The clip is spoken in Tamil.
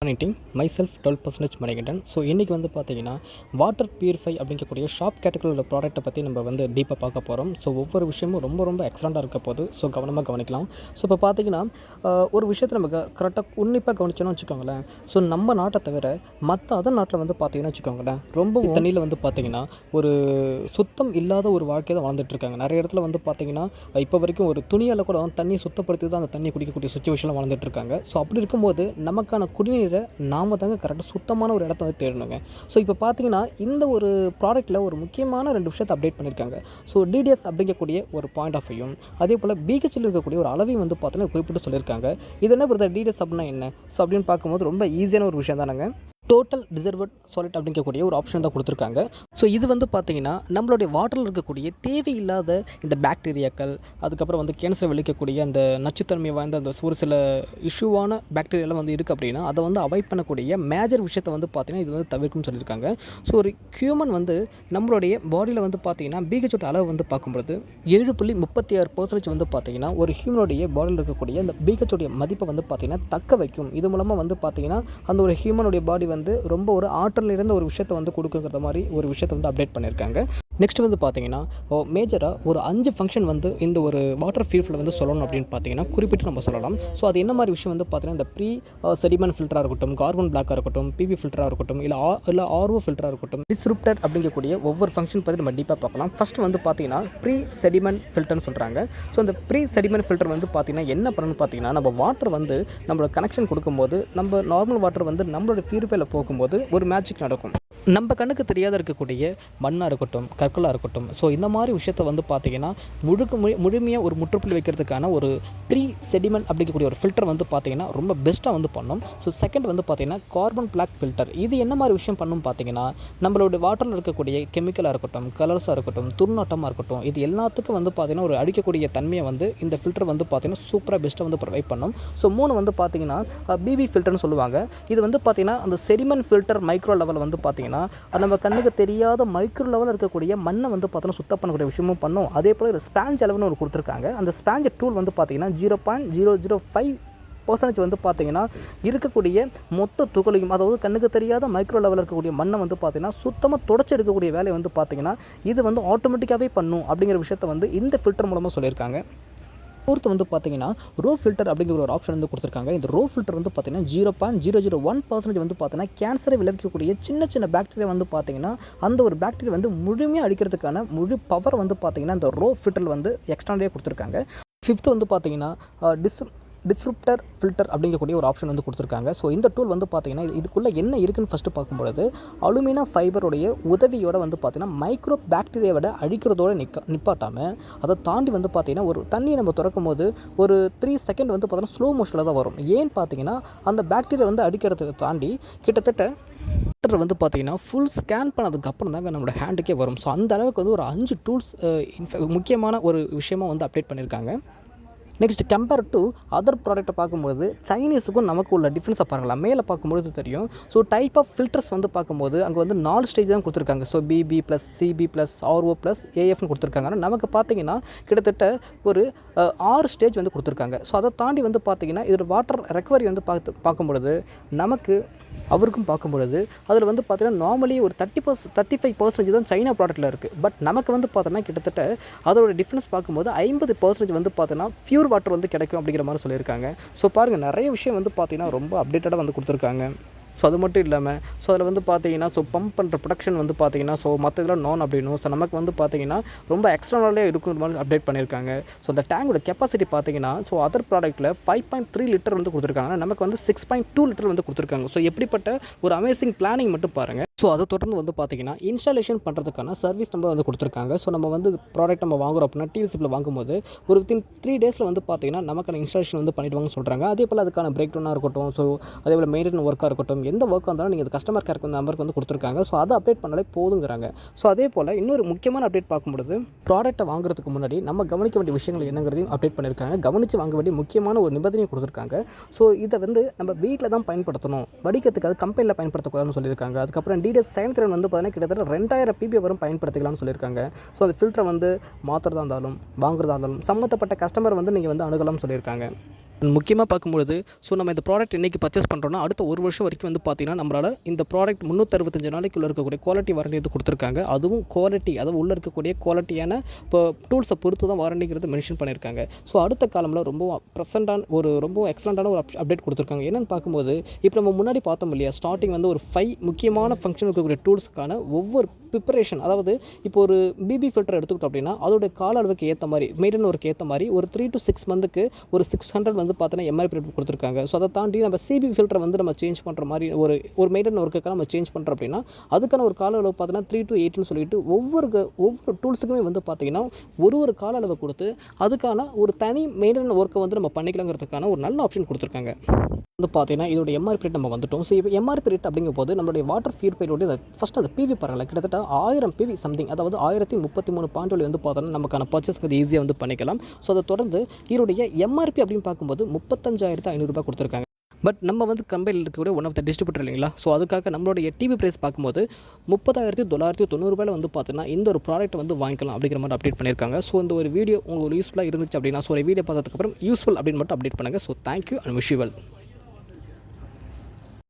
Monitoring myself 12% Manikandan. ஸோ இன்றைக்கி வந்து பார்த்தீங்கன்னா வாட்டர் பியூரிஃபை அப்படிங்கக்கூடிய ஷாப் கேட்டகரியோட ப்ராடக்ட்டை பற்றி நம்ம வந்து டீப்பாக பார்க்க போகிறோம். ஸோ ஒவ்வொரு விஷயமும் ரொம்ப ரொம்ப எக்ஸலண்ட்டாக இருக்க போது. ஸோ கவனமாக கவனிக்கலாம். ஸோ இப்போ பார்த்தீங்கன்னா ஒரு விஷயத்தை நம்ம கரெக்டாக உன்னிப்பாக கவனிச்சோன்னு வச்சுக்கோங்களேன். ஸோ நம்ம நாட்டை தவிர மற்ற அதர் நாட்டில் வந்து பார்த்தீங்கன்னா வச்சுக்கோங்களேன், ரொம்ப தண்ணியில் வந்து பார்த்தீங்கன்னா ஒரு சுத்தம் இல்லாத ஒரு வாழ்க்கையை தான் வாழ்ந்துட்டுருக்காங்க. நிறைய இடத்துல வந்து பார்த்தீங்கன்னா இப்போ வரைக்கும் ஒரு துணியால் கூட தண்ணி சுத்தப்படுத்தி தான் அந்த தண்ணி குடிக்கக்கூடிய சுச்சுவேஷனில் வாழ்ந்துட்டுருக்காங்க. ஸோ அப்படி இருக்கும்போது நமக்கான குடிநீர் நாம தாங்க கரெக்டாக சுத்தமான ஒரு இடத்த வந்து தேடணுங்க. ஸோ இப்போ பார்த்தீங்கன்னா இந்த ஒரு ப்ராடக்ட்டில் ஒரு முக்கியமான 2 விஷயத்தை அப்டேட் பண்ணியிருக்காங்க. ஸோ டிடிஎஸ் அப்படிங்கக்கூடிய ஒரு பாயிண்ட் ஆஃப் வியூயும், அதே போல் பிஹெச்சில் இருக்கக்கூடிய ஒரு அளவையும் வந்து பார்த்தீங்கன்னா குறிப்பிட்டு சொல்லியிருக்காங்க. இது என்ன பிரதர், டிடிஎஸ் அப்படின்னா என்ன? ஸோ அப்படின்னு பார்க்கும்போது ரொம்ப ஈஸியான ஒரு விஷயம் தானங்க. டோட்டல் டிசர்வட் சாலிட் அப்படிங்கக்கூடிய ஒரு ஆப்ஷன் தான் கொடுத்துருக்காங்க. ஸோ இது வந்து பார்த்திங்கன்னா நம்மளுடைய வாட்டரில் இருக்கக்கூடிய தேவையில்லாத இந்த பாக்டீரியாக்கள், அதுக்கப்புறம் வந்து கேன்சர் விளைவிக்கக்கூடிய அந்த நச்சுத்தன்மை வாய்ந்த அந்த ஒரு சில இஷ்யூவான பாக்டீரியாலாம் வந்து இருக்குது அப்படின்னா அதை வந்து அவாய்ட் பண்ணக்கூடிய மேஜர் விஷயத்தை வந்து பார்த்திங்கன்னா இது வந்து தவிர்க்கும்னு சொல்லியிருக்காங்க. ஸோ ஒரு ஹியூமன் வந்து நம்மளுடைய பாடியில் வந்து பார்த்திங்கன்னா பிஹெச்சோட அளவு வந்து பார்க்கும்பொழுது 7.36% வந்து பார்த்திங்கன்னா ஒரு ஹியூமனுடைய பாடியில் இருக்கக்கூடிய அந்த பிஹெச்சோடைய மதிப்பை வந்து பார்த்திங்கன்னா தக்க வைக்கும். இது மூலமாக வந்து பார்த்திங்கன்னா அந்த ஒரு ஹியூமனுடைய பாடி வந்து ரொம்ப ஒரு ஆற்றல் நிறைந்த ஒரு விஷயத்தை வந்து கொடுக்குற மாதிரி ஒரு விஷயத்தை வந்து அப்டேட் பண்ணியிருக்காங்க. நெக்ஸ்ட் வந்து பார்த்தீங்கன்னா மேஜராக ஒரு 5 ஃபங்க்ஷன் வந்து இந்த ஒரு வாட்டர் பியூரிஃபைல வந்து சொல்லணும் அப்படின்னு பார்த்தீங்கன்னா குறிப்பிட்டு நம்ம சொல்லலாம். ஸோ அது என்ன மாதிரி விஷயம் வந்து பார்த்தீங்கன்னா இந்த ப்ரீ செடிமெண்ட் ஃபில்டராக இருக்கட்டும், கார்பன் பிளாக்காக இருக்கட்டும், பிபி ஃபில்டராக இருக்கட்டும், இல்லை ஆர்ஓ ஃபில்டராக இருக்கட்டும், டிஸ்ரப்டர் அப்படிங்கக்கூடிய ஒவ்வொரு ஃபங்க்ஷன் பற்றி நம்ம டீப்பாக பார்க்கலாம். ஃபஸ்ட்டு வந்து பார்த்தீங்கன்னா ப்ரீ செடிமெண்ட் ஃபில்டர்னு சொல்கிறாங்க. ஸோ அந்த ப்ரீ செடிமெண்ட் ஃபில்டர் வந்து பார்த்தீங்கன்னா என்ன பண்ணணும்னு பார்த்தீங்கன்னா நம்ம வாட்டர் வந்து நம்மளோட கனெக்ஷன் கொடுக்கும்போது நம்ம நார்மல் வாட்டர் வந்து நம்மளோட பியூரிஃபைல போகும்போது ஒரு மேஜிக் நடக்கும். நம்ம கண்ணுக்கு தெரியாத இருக்கக்கூடிய மண்ணாக இருக்கட்டும், கற்களாக இருக்கட்டும், ஸோ இந்த மாதிரி விஷயத்தை வந்து பார்த்திங்கன்னா முழுமையாக ஒரு முற்றுப்புள்ளி வைக்கிறதுக்கான ஒரு ப்ரீ செடிமெண்ட் அப்படிங்கக்கூடிய ஒரு ஃபில்டர் வந்து பார்த்திங்கன்னா ரொம்ப பெஸ்ட்டாக வந்து பண்ணோம். ஸோ செகண்ட் வந்து பார்த்திங்கன்னா கார்பன் பிளாக் ஃபில்டர். இது என்ன மாதிரி விஷயம் பண்ணணும் பார்த்திங்கன்னா நம்மளோட வாட்டரில் இருக்கக்கூடிய கெமிக்கலாக இருக்கட்டும், கலர்ஸாக இருக்கட்டும், துர்நாட்டமாக இருக்கட்டும், இது எல்லாத்துக்கும் வந்து பார்த்திங்கன்னா ஒரு அடிக்கக்கூடிய தன்மையை வந்து இந்த ஃபில்டர் வந்து பார்த்திங்கன்னா சூப்பராக பெஸ்ட்டாக வந்து ப்ரொவைட் பண்ணும். ஸோ 3 வந்து பார்த்திங்கன்னா பிபி ஃபில்டர்னு சொல்லுவாங்க. இது வந்து பார்த்திங்கன்னா அந்த செடிமெண்ட் ஃபில்டர் மைக்ரோ லெவல் வந்து பார்த்திங்கன்னா அது நம்ம கண்ணுக்கு தெரியாத மைக்ரோ லெவலில் இருக்கக்கூடிய மண்ணை வந்து பார்த்தோன்னா சுத்தம் பண்ணக்கூடிய விஷயமும் பண்ணும். அதே போல் இது ஸ்பாஞ்ச் அளவுன்னு ஒரு கொடுத்துருக்காங்க. அந்த ஸ்பாஞ்ச் டூல் வந்து பார்த்தீங்கன்னா 0.005% வந்து பார்த்தீங்கன்னா இருக்கக்கூடிய மொத்த துகளையும், அதாவது கண்ணுக்கு தெரியாத மைக்ரோ லெவலில் இருக்கக்கூடிய மண்ணை வந்து பார்த்தீங்கன்னா சுத்தமாக தொடச்சி எடுக்கக்கூடிய வேலையை வந்து பார்த்தீங்கன்னா இது வந்து ஆட்டோமேட்டிக்காகவே பண்ணும் அப்படிங்கிற விஷயத்தை வந்து இந்த ஃபில்டர் மூலமாக சொல்லியிருக்காங்க. ஃபோர்த்து வந்து பார்த்தீங்கன்னா ரோ ஃபில்டர் அப்படிங்கிற ஒரு ஆப்ஷன் வந்து கொடுத்துருக்காங்க. இந்த ரோ ஃபில்டர் வந்து பார்த்தீங்கன்னா 0.001% வந்து பார்த்தீங்கன்னா கேன்சரை விளைவிக்கக்கூடிய சின்ன சின்ன பாக்டீரியா வந்து பார்த்தீங்கன்னா அந்த ஒரு பாக்டீரியா வந்து முழுமையாக அழிக்கிறதுக்கான முழு பவர் வந்து பார்த்தீங்கன்னா இந்த ரோ ஃபில்டர் வந்து எக்ஸ்ட்ராண்டியாக கொடுத்துருக்காங்க. ஃபிஃப்த்து வந்து பார்த்தீங்கன்னா டிஸ்ரப்டர் ஃபில்டர் அப்படிங்கக்கூடிய ஒரு ஆப்ஷன் வந்து கொடுத்துருக்காங்க. ஸோ இந்த டூல் வந்து பார்த்தீங்கன்னா இதுக்குள்ளே என்ன இருக்குன்னு ஃபஸ்ட்டு பார்க்கும்பொழுது அலுமினா ஃபைபருடைய உதவியோட வந்து பார்த்தீங்கன்னா மைக்ரோ பாக்டீரியாவோட அழிக்கிறதோடு நிப்பாட்டாமல் அதை தாண்டி வந்து பார்த்தீங்கன்னா ஒரு தண்ணியை நம்ம திறக்கும் போது ஒரு 3 செகண்ட் வந்து பார்த்தீங்கன்னா ஸ்லோ மோஷனில் தான் வரும். ஏன்னு பார்த்தீங்கன்னா அந்த பாக்டீரியா வந்து அடிக்கிறதுக்கு தாண்டி கிட்டத்தட்ட வந்து பார்த்தீங்கன்னா ஃபுல் ஸ்கேன் பண்ணதுக்கப்புறம் தாங்க நம்மளோட ஹேண்டுக்கே வரும். ஸோ அந்த அளவுக்கு வந்து ஒரு 5 டூல்ஸ் முக்கியமான ஒரு விஷயமாக வந்து அப்டேட் பண்ணியிருக்காங்க. நெக்ஸ்ட் கம்பேர் டு அதர் ப்ராடக்ட்டை பார்க்கும்போது சைனீஸுக்கும் நமக்கு உள்ள டிஃப்ரென்ஸை பாருங்களா. மேலே பார்க்கும்போது தெரியும். ஸோ டைப் ஆஃப் ஃபில்டர்ஸ் வந்து பார்க்கும்போது அங்கே வந்து 4 ஸ்டேஜ் தான் கொடுத்துருக்காங்க. So BP plus CP plus RO plus ஏஎஃப்னு கொடுத்துருக்காங்க. ஆனால் நமக்கு பார்த்தீங்கன்னா கிட்டத்தட்ட ஒரு 6 ஸ்டேஜ் வந்து கொடுத்துருக்காங்க. ஸோ அதை தாண்டி வந்து பார்த்தீங்கன்னா இதோட வாட்டர் ரெக்கவரி வந்து பார்க்கும்பொழுது நமக்கு அவருக்கும் பார்க்கும்பொழுது அதில் வந்து பார்த்தீங்கன்னா நார்மலி ஒரு 35% தான் சைனா ப்ராடக்ட்டில் இருக்குது. பட் நமக்கு வந்து பார்த்தோன்னா கிட்டத்தட்ட அதோட டிஃப்ரென்ஸ் பார்க்கும்போது 50% வந்து பார்த்தோன்னா பியூர் வாட்டர் வந்து கிடைக்கும் அப்படிங்கிற மாதிரி சொல்லியிருக்காங்க. ஸோ பாருங்கள், நிறைய விஷயம் வந்து பார்த்தீங்கன்னா ரொம்ப அப்டேட்டடாக வந்து கொடுத்துருக்காங்க. ஸோ அது மட்டும் இல்லாமல் ஸோ அதில் வந்து பார்த்தீங்கன்னா ஸோ பம்ப் பண்ணுற ப்ரொடக்ஷன் வந்து பார்த்தீங்கன்னா ஸோ மற்ற இதெல்லாம் நான் அப்படின்னும் ஸோ நமக்கு வந்து பார்த்தீங்கன்னா ரொம்ப எக்ஸ்ட்ரானலே இருக்கிற மாதிரி அப்டேட் பண்ணியிருக்காங்க. ஸோ அந்த டேங்கோட கெப்பாசிட்டி பார்த்தீங்கன்னா ஸோ அதர் ப்ராடக்ட்டில் 5.3 லிட்டர் வந்து கொடுத்துருக்காங்க. நமக்கு வந்து 6.2 லிட்டர் வந்து கொடுத்துருக்காங்க. ஸோ எப்படிப்பட்ட ஒரு அமேசிங் பிளானிங் மட்டும் பாருங்கள். ஸோ அதை தொடர்ந்து வந்து பார்த்தீங்கன்னா இன்ஸ்டாலேஷன் பண்ணுறதுக்கான சர்வீஸ் நம்பர் வந்து கொடுத்துருக்காங்க. ஸோ நம்ம வந்து ப்ராடக்ட் நம்ம வாங்குறோம் அப்படின்னா டிவிசிப்பில் வாங்கும்போது ஒரு வித்தின் 3 டேஸில் வந்து பார்த்தீங்கன்னா நமக்கான இன்ஸ்டாலேஷன் வந்து பண்ணிவிடுவாங்கன்னு சொல்கிறாங்க. அதே போல் அதுக்கான பிரேக் டவுனாக இருக்கட்டும், ஸோ அதே போல் மெயின்டெனன் ஒர்க்காக இருக்கட்டும், எந்த ஒர்க்காக இருந்தாலும் நீங்கள் கஸ்டமர் கேருக்கு நம்பருக்கு வந்து கொடுத்துருக்காங்க. ஸோ அதை அப்டேட் பண்ணாலே போதுங்கிறாங்க. ஸோ அதே போல் இன்னொரு முக்கியமான அப்டேட் பார்க்கும்பொழுது ப்ராடக்ட்டை வாங்குறதுக்கு முன்னாடி நம்ம கவனிக்க வேண்டிய விஷயங்கள் என்னங்கிறதையும் அப்டேட் பண்ணியிருக்காங்க. கவனித்து வாங்க வேண்டிய முக்கியமான ஒரு நிபந்தனையும் கொடுத்துருக்காங்க. ஸோ இதை வந்து நம்ம வீட்டில் தான் பயன்படுத்தணும், வடிக்கிறதுக்கு கம்பெனியில் பயன்படுத்தக்கூடாதுன்னு சொல்லியிருக்காங்க. அதுக்கப்புறம் டிடிஎஸ் சைன் வந்து பார்த்தீங்கன்னா கிட்டத்தட்ட 2000 பிபி வரும் பயன்படுத்திக்கலாம்னு சொல்லியிருக்காங்க. ஸோ அந்த ஃபில்டரை வந்து மாற்றுறதா இருந்தாலும் வாங்குறதா இருந்தாலும் சம்மந்தப்பட்ட கஸ்டமர் வந்து நீங்கள் வந்து அணுகலாம்னு சொல்லியிருக்காங்க. முக்கியமாக பார்க்கும்பொழுது நம்ம இந்த ப்ராடக்ட் இன்றைக்கி பர்ச்சேஸ் பண்ணுறோன்னா அடுத்த ஒரு வருஷம் வரைக்கும் வந்து பார்த்திங்கன்னா நம்மளால் இந்த ப்ராடக்ட் 365 நாளைக்குள்ளே இருக்கக்கூடிய குவாலிட்டி வாரண்டி வந்து கொடுத்துருக்காங்க. அதுவும் குவாலிட்டி, அதாவது உள்ளே இருக்கக்கூடிய குவாலிட்டியான இப்போ டூல்ஸை பொறுத்து தான் வாரண்டிங்கிறது மென்ஷன் பண்ணியிருக்காங்க. அடுத்த காலமில் ரொம்ப ரொம்ப எக்ஸலண்ட்டான ஒரு அப்டேட் கொடுத்துருக்காங்க. என்னென்னு பார்க்கும்போது இப்போ நம்ம முன்னாடி பார்த்தோம் இல்லையா, ஸ்டார்டிங் வந்து ஒரு 5 முக்கியமான ஃபங்க்ஷன் இருக்கக்கூடிய டூல்ஸுக்கான ஒவ்வொரு ப்ரிப்பரேஷன், அதாவது இப்போ ஒரு பிபி ஃபில்டர் எடுத்துக்கிட்டோம் அப்படின்னா அதோட கால அளவுக்கு ஏற்ற மாதிரி மெயின்டைன் ஒர்க்கு ஏற்ற மாதிரி ஒரு 3 to 6 மந்த்துக்கு ஒரு 600 வந்து பார்த்தீங்கன்னா எம்ஆர்பி ரேட் கொடுத்துருக்காங்க. அதை தாண்டி நம்ம சிபி ஃபில்டரை வந்து நம்ம சேஞ்ச் பண்ணுற மாதிரி ஒரு மெயின்டைன் ஒர்க்குக்காக நம்ம சேஞ்ச் பண்ணுறோம் அப்படின்னா அதுக்கான ஒரு கால அளவு பார்த்தீங்கன்னா 3 to 8ன்னு சொல்லிட்டு ஒவ்வொரு டூல்ஸுக்குமே வந்து பார்த்தீங்கன்னா ஒரு கால அளவை கொடுத்து அதுக்கான ஒரு தனி மெயின்டைன் ஒர்க்கை வந்து நம்ம பண்ணிக்கலாங்கிறதுக்கான ஒரு நல்ல ஆப்ஷன் கொடுத்துருக்காங்க. வந்து பார்த்தீங்கன்னா இதோட எம்ஆர்பி ரேட் நம்ம வந்துட்டோம். இப்போ எம்ஆர்பி ரேட் அப்படிங்கும் போது நம்மளுடைய வாட்டர் பியூரிஃபையரோட ஃபஸ்ட் அந்த பிவி பாருங்கள், கிட்டத்தட்ட 1000 பிவி சம்திங், அதாவது 1033 பாயிண்ட் வந்து பார்த்தோன்னா நமக்கான பர்ச்சேஸ்க்கு அது ஈஸியாக வந்து பண்ணிக்கலாம். அதை தொடர்ந்து இதோடைய எம்ஆர்பி அப்படின்னு பார்க்கும்போது 35,500 கொடுத்துருக்காங்க. பட் நம்ம வந்து கம்பெனியில் இருக்கக்கூடிய ஒன் ஆஃப் த டிஸ்ட்ரிபியூட்டர் இல்லைங்களா, அதுக்காக நம்மளுடைய டிவி ப்ரைஸ் பார்க்கும்போது 30,990 வந்து பார்த்தீங்கன்னா இந்த ஒரு ப்ராடக்ட் வந்து வாங்கிக்கலாம் அப்படிங்கிற மாதிரி அப்டேட் பண்ணியிருக்காங்க. இந்த ஒரு வீடியோ உங்களுக்கு யூஸ்ஃபுல்லாக இருந்துச்சு அப்படின்னா ஒரு வீடியோ பார்த்ததுக்கப்புறம் யூஸ்ஃபுல் அப்படின்னு மட்டும் அப்டேட் பண்ணுங்கள். Thank you and wish you well.